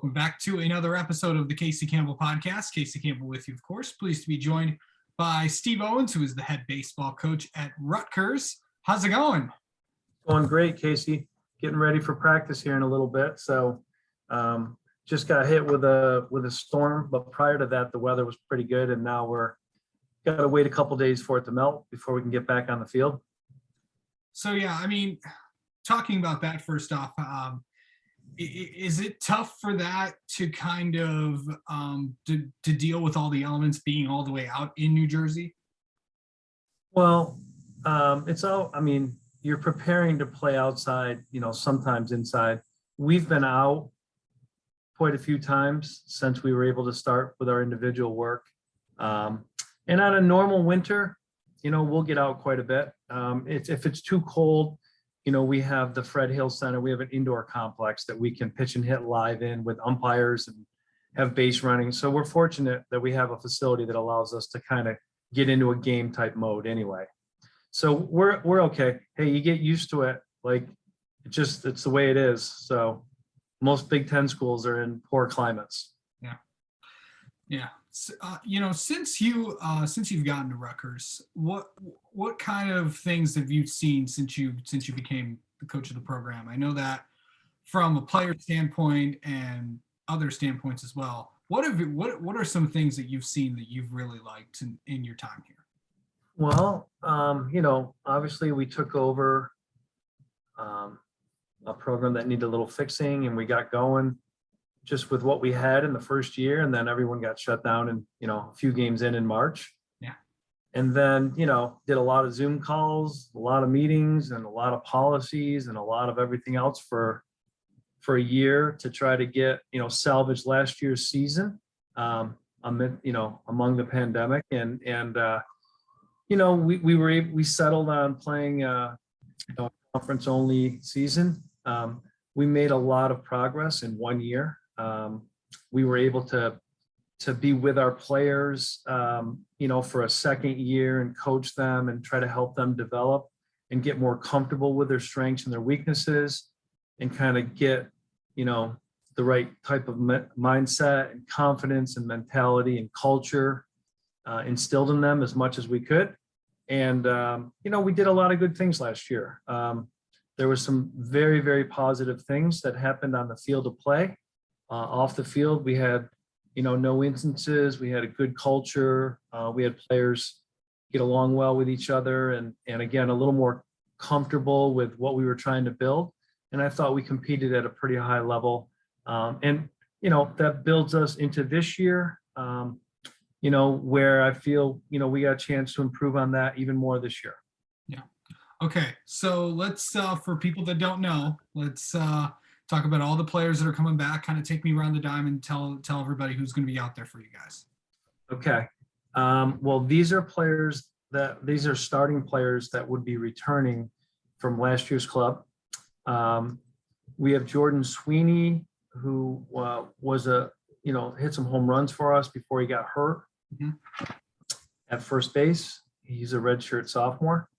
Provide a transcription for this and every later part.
We're back to another episode of the Casey Campbell Podcast. Casey Campbell with you, of course. Pleased to be joined by Steve Owens, who is the head baseball coach at Rutgers. How's it going? Going great, Casey. Getting ready for practice here in a little bit. So just got hit with a storm, but prior to that, the weather was pretty good, and now we're got to wait a couple days for it to melt before we can get back on the field. So yeah, I mean, talking about that first off, is it tough for that to kind of to deal with all the elements being all the way out in New Jersey? Well, it's all. I mean, you're preparing to play outside, sometimes inside. We've been out quite a few times since we were able to start with our individual work. And on a normal winter, we'll get out quite a bit. If it's too cold, we have the Fred Hill Center. We have an indoor complex that we can pitch and hit live in with umpires and have base running. So we're fortunate that we have a facility that allows us to kind of get into a game type mode anyway. So we're okay. Hey, you get used to it. Like it's the way it is. So most Big Ten schools are in poor climates. Yeah. Since you've gotten to Rutgers, what kind of things have you seen since you became the coach of the program? I know that from a player standpoint and other standpoints as well. What are some things that you've seen that you've really liked in your time here? Well, obviously we took over a program that needed a little fixing, and we got going just with what we had in the first year, and then everyone got shut down and a few games in March. Yeah. And then did a lot of Zoom calls, a lot of meetings, and a lot of policies, and a lot of everything else for a year to try to get salvage last year's season among the pandemic, and we settled on playing a conference only season. We made a lot of progress in 1 year. We were able to be with our players, for a second year and coach them and try to help them develop and get more comfortable with their strengths and their weaknesses, and kind of get, the right type of mindset and confidence and mentality and culture instilled in them as much as we could. And, we did a lot of good things last year. There were some very, very positive things that happened on the field of play. Off the field, we had, no instances. We had a good culture. We had players get along well with each other, and again, a little more comfortable with what we were trying to build. And I thought we competed at a pretty high level. And that builds us into this year, where I feel, we got a chance to improve on that even more this year. Yeah. Okay. So let's, for people that don't know, let's talk about all the players that are coming back. Kind of take me around the dime and tell everybody who's going to be out there for you guys. Okay. Well, these are starting players that would be returning from last year's club. We have Jordan Sweeney, who hit some home runs for us before he got hurt. Mm-hmm. At first base. He's a redshirt sophomore.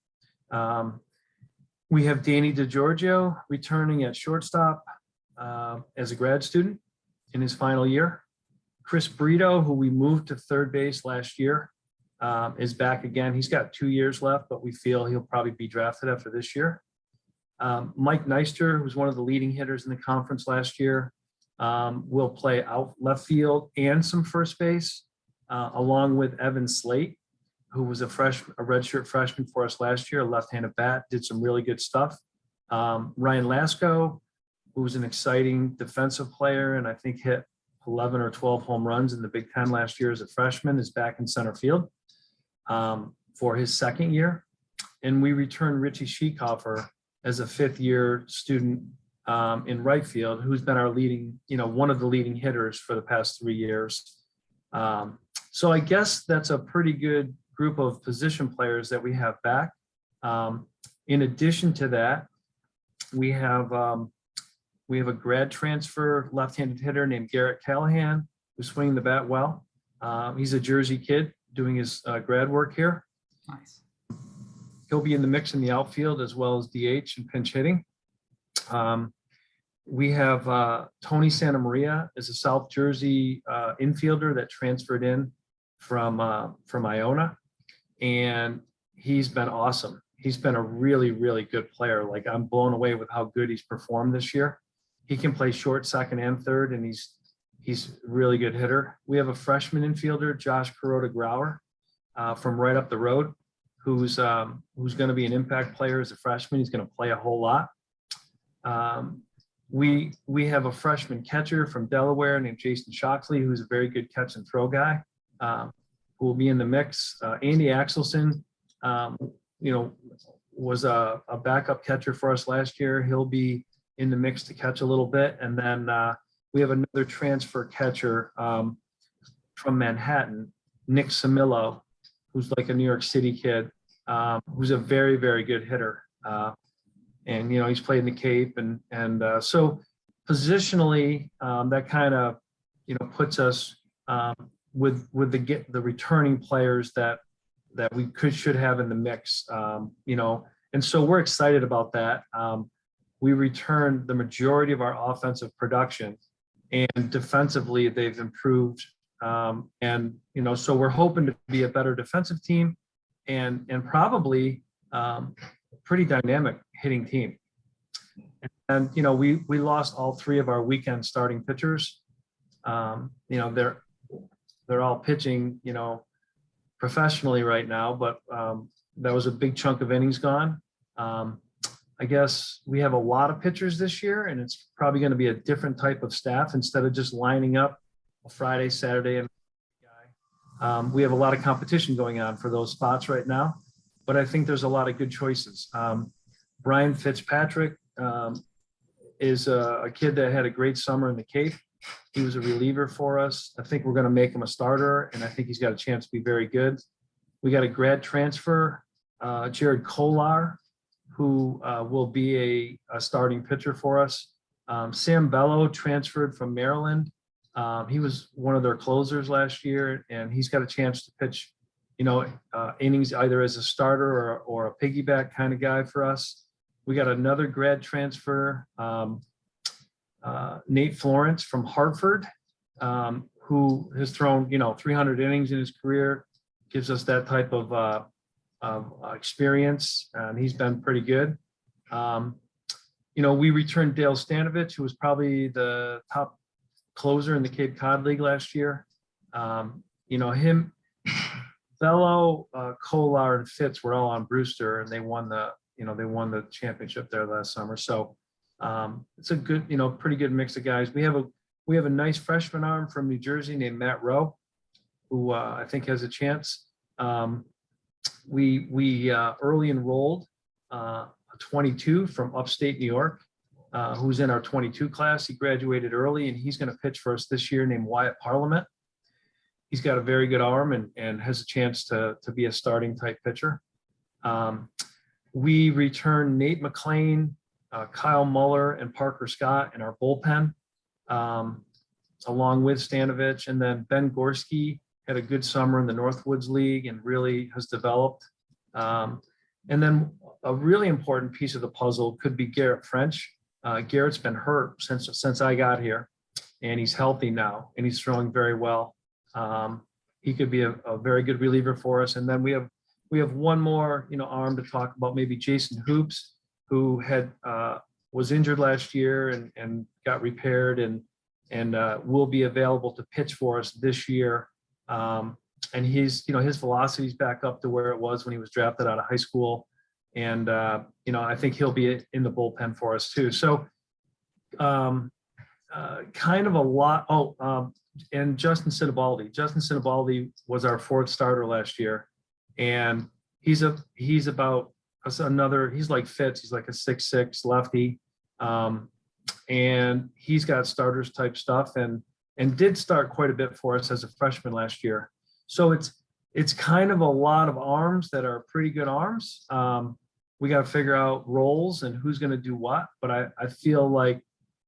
We have Danny DeGiorgio returning at shortstop as a grad student in his final year. Chris Brito, who we moved to third base last year, is back again. He's got 2 years left, but we feel he'll probably be drafted after this year. Mike Neister, who's one of the leading hitters in the conference last year, will play out left field and some first base, along with Evan Slate, who was a redshirt freshman for us last year, a left-handed bat, did some really good stuff. Ryan Lasko, who was an exciting defensive player and I think hit 11 or 12 home runs in the Big Ten last year as a freshman, is back in center field for his second year. And we returned Richie Schiekhofer as a fifth-year student in right field, who's been our leading, one of the leading hitters for the past 3 years. So I guess that's a pretty good group of position players that we have back. In addition to that, we have a grad transfer left-handed hitter named Garrett Callahan, who's swinging the bat well. He's a Jersey kid doing his grad work here. Nice. He'll be in the mix in the outfield as well as DH and pinch hitting. We have Tony Santa Maria is a South Jersey infielder that transferred in from Iona, and he's been awesome. He's been a really, really good player. Like, I'm blown away with how good he's performed this year. He can play short, second, and third, and he's a really good hitter. We have a freshman infielder, Josh Kuroda Grauer, from right up the road, who's going to be an impact player as a freshman. He's going to play a whole lot. We have a freshman catcher from Delaware named Jason Shockley, who's a very good catch and throw guy, who will be in the mix. Andy Axelson, was a backup catcher for us last year. He'll be in the mix to catch a little bit. And then we have another transfer catcher from Manhattan, Nick Samillo, who's like a New York City kid, who's a very, very good hitter. And, he's played in the Cape. And so positionally, that kind of, puts us with the returning players that we should have in the mix, and so we're excited about that. We returned the majority of our offensive production, and defensively they've improved. So we're hoping to be a better defensive team and probably a pretty dynamic hitting team. And, we lost all three of our weekend starting pitchers. They're all pitching, professionally right now, but that was a big chunk of innings gone. I guess we have a lot of pitchers this year, and it's probably going to be a different type of staff instead of just lining up a Friday, Saturday, and we have a lot of competition going on for those spots right now, but I think there's a lot of good choices. Brian Fitzpatrick is a kid that had a great summer in the Cape. He was a reliever for us. I think we're going to make him a starter, and I think he's got a chance to be very good. We got a grad transfer, Jared Kolar, who will be a starting pitcher for us. Sam Bello transferred from Maryland. He was one of their closers last year, and he's got a chance to pitch, innings either as a starter or a piggyback kind of guy for us. We got another grad transfer, Nate Florence from Hartford, who has thrown 300 innings in his career, gives us that type of experience, and he's been pretty good. We returned Dale Stanovich, who was probably the top closer in the Cape Cod League last year. Him, Bello, Kolar, and Fitz were all on Brewster, and they won the championship there last summer. So it's a good, pretty good mix of guys. We have a nice freshman arm from New Jersey named Matt Rowe, who I think has a chance. We early enrolled a 22 from upstate New York, who's in our 22 class. He graduated early, and he's going to pitch for us this year, named Wyatt Parliament. He's got a very good arm and has a chance to be a starting type pitcher. We returned Nate McLean, Kyle Muller, and Parker Scott in our bullpen, along with Stanovich. And then Ben Gorski had a good summer in the Northwoods League and really has developed. And then a really important piece of the puzzle could be Garrett French. Garrett's been hurt since I got here, and he's healthy now, and he's throwing very well. He could be a very good reliever for us. And then we have one more, arm to talk about, maybe Jason Hoops, who was injured last year and got repaired and will be available to pitch for us this year. And his velocity's back up to where it was when he was drafted out of high school. And, I think he'll be in the bullpen for us too. So kind of a lot. And Justin Sinibaldi was our fourth starter last year. And he's like Fitz. He's like a 6'6" lefty. And he's got starters type stuff and did start quite a bit for us as a freshman last year. So it's kind of a lot of arms that are pretty good arms. We got to figure out roles and who's going to do what, but I feel like,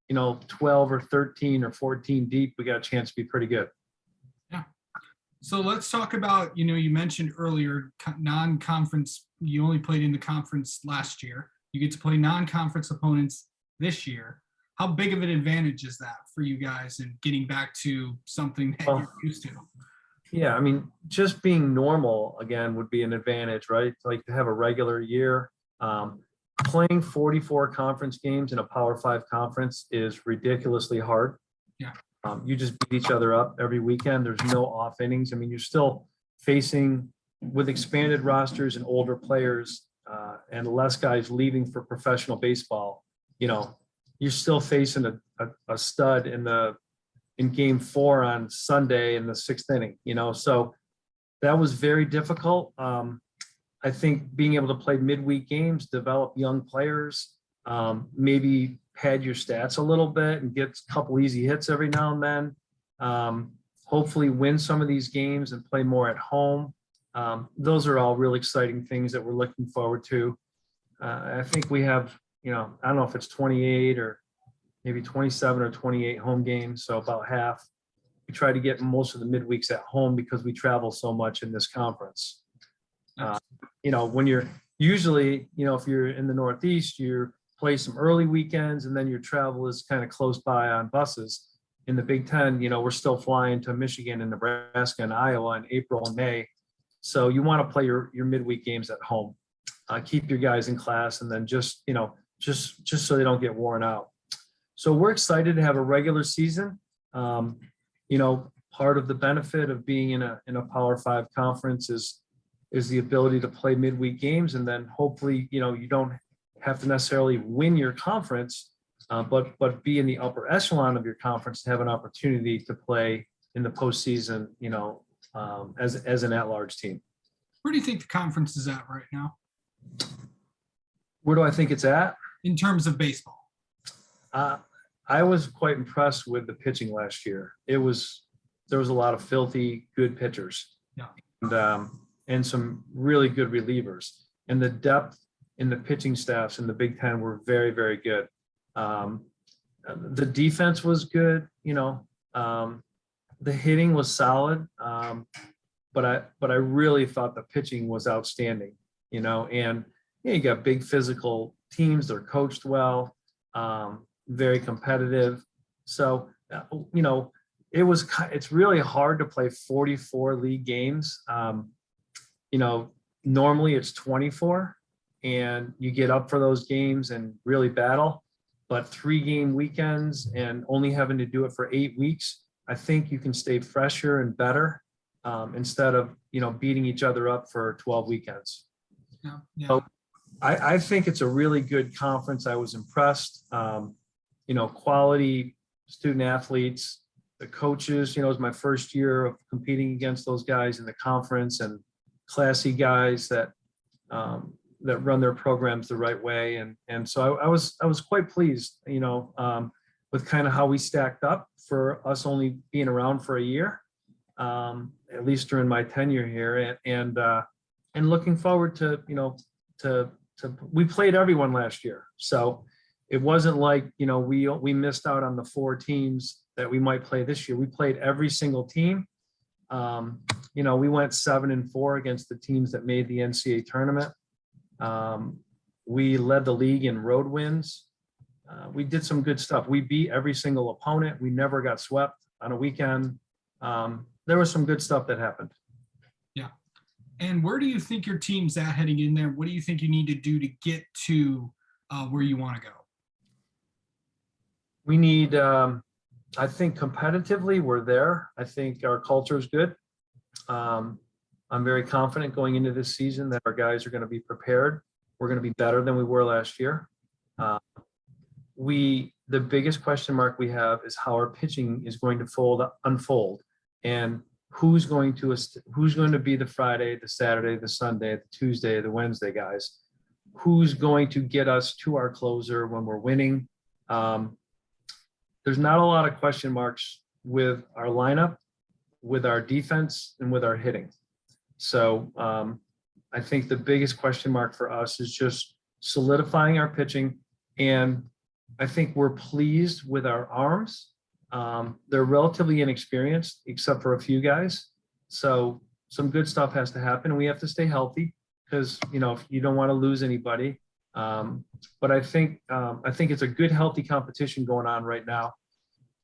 12 or 13 or 14 deep, we got a chance to be pretty good. Yeah. So let's talk about, you mentioned earlier non-conference, you only played in the conference last year. You get to play non-conference opponents this year. how big of an advantage is that for you guys in getting back to something that Well, you're used to? yeah, I mean, just being normal again would be an advantage, right? Like to have a regular year. Playing 44 conference games in a Power Five conference is ridiculously hard. Yeah. You just beat each other up every weekend. There's no off innings. I mean, you're still facing with expanded rosters and older players and less guys leaving for professional baseball. You know, you're still facing a stud in game 4 on Sunday in the 6th inning, you know, so that was very difficult. I think being able to play midweek games, develop young players, maybe pad your stats a little bit and get a couple easy hits every now and then. Hopefully win some of these games and play more at home. Those are all really exciting things that we're looking forward to. I think we have, you know, I don't know if it's 28 or maybe 27 or 28 home games, so about half. We try to get most of the midweeks at home because we travel so much in this conference. You know, when you're usually, you know, if you're in the Northeast, you play some early weekends and then your travel is kind of close by on buses. In the Big Ten, you know, we're still flying to Michigan and Nebraska and Iowa in April and May. So you want to play your midweek games at home. Keep your guys in class and then just, you know, just so they don't get worn out. So we're excited to have a regular season. You know, part of the benefit of being in a Power Five conference is the ability to play midweek games, and then hopefully, you know, you don't have to necessarily win your conference, but be in the upper echelon of your conference to have an opportunity to play in the postseason, you know, as an at-large team. Where do you think the conference is at right now Where do I think it's at? in terms of baseball? I was quite impressed with the pitching last year. There was a lot of filthy good pitchers. Yeah. And some really good relievers. And the depth in the pitching staffs in the Big Ten were very, very good. The defense was good, you know. The hitting was solid, but I really thought the pitching was outstanding, you know. And yeah, you got big physical teams. They're coached well, very competitive. So you know, it's really hard to play 44 league games. You know, normally it's 24 and you get up for those games and really battle, but 3-game weekends and only having to do it for 8 weeks, I think you can stay fresher and better instead of, you know, beating each other up for 12 weekends. Yeah. Yeah. So I think it's a really good conference. I was impressed. You know, quality student athletes, the coaches, you know, it was my first year of competing against those guys in the conference, and classy guys that run their programs the right way. And so I was quite pleased, you know, with kind of how we stacked up for us only being around for a year, at least during my tenure here, and looking forward to, you know, we played everyone last year. So it wasn't like, you know, we missed out on the 4 teams that we might play this year. We played every single team. You know, we went 7-4 against the teams that made the NCAA tournament. We led the league in road wins. We did some good stuff. We beat every single opponent. We never got swept on a weekend. There was some good stuff that happened. Yeah. And where do you think your team's at heading in there? What do you think you need to do to get to where you want to go? We need, I think competitively we're there. I think our culture is good. I'm very confident going into this season that our guys are going to be prepared. We're going to be better than we were last year. The biggest question mark we have is how our pitching is going to unfold, and who's going to be the Friday, the Saturday, the Sunday, the Tuesday, the Wednesday guys. Who's going to get us to our closer when we're winning? There's not a lot of question marks with our lineup, with our defense, and with our hitting. So I think the biggest question mark for us is just solidifying our pitching. And I think we're pleased with our arms. They're relatively inexperienced, except for a few guys. So some good stuff has to happen. We have to stay healthy because, you know, you don't want to lose anybody. But I think it's a good, healthy competition going on right now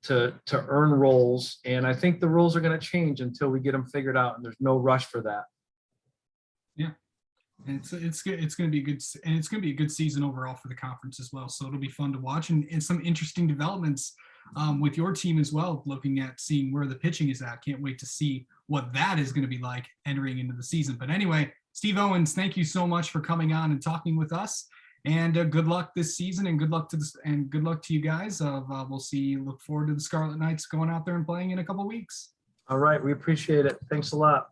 to earn roles. And I think the rules are going to change until we get them figured out, and there's no rush for that. Yeah. And it's good. It's going to be good, and it's going to be a good season overall for the conference as well. So it'll be fun to watch, and some interesting developments with your team as well. Looking at seeing where the pitching is at. Can't wait to see what that is going to be like entering into the season. But anyway, Steve Owens, thank you so much for coming on and talking with us. And good luck this season, and good luck to this, and good luck to you guys. We'll see. Look forward to the Scarlet Knights going out there and playing in a couple weeks. All right, we appreciate it. Thanks a lot.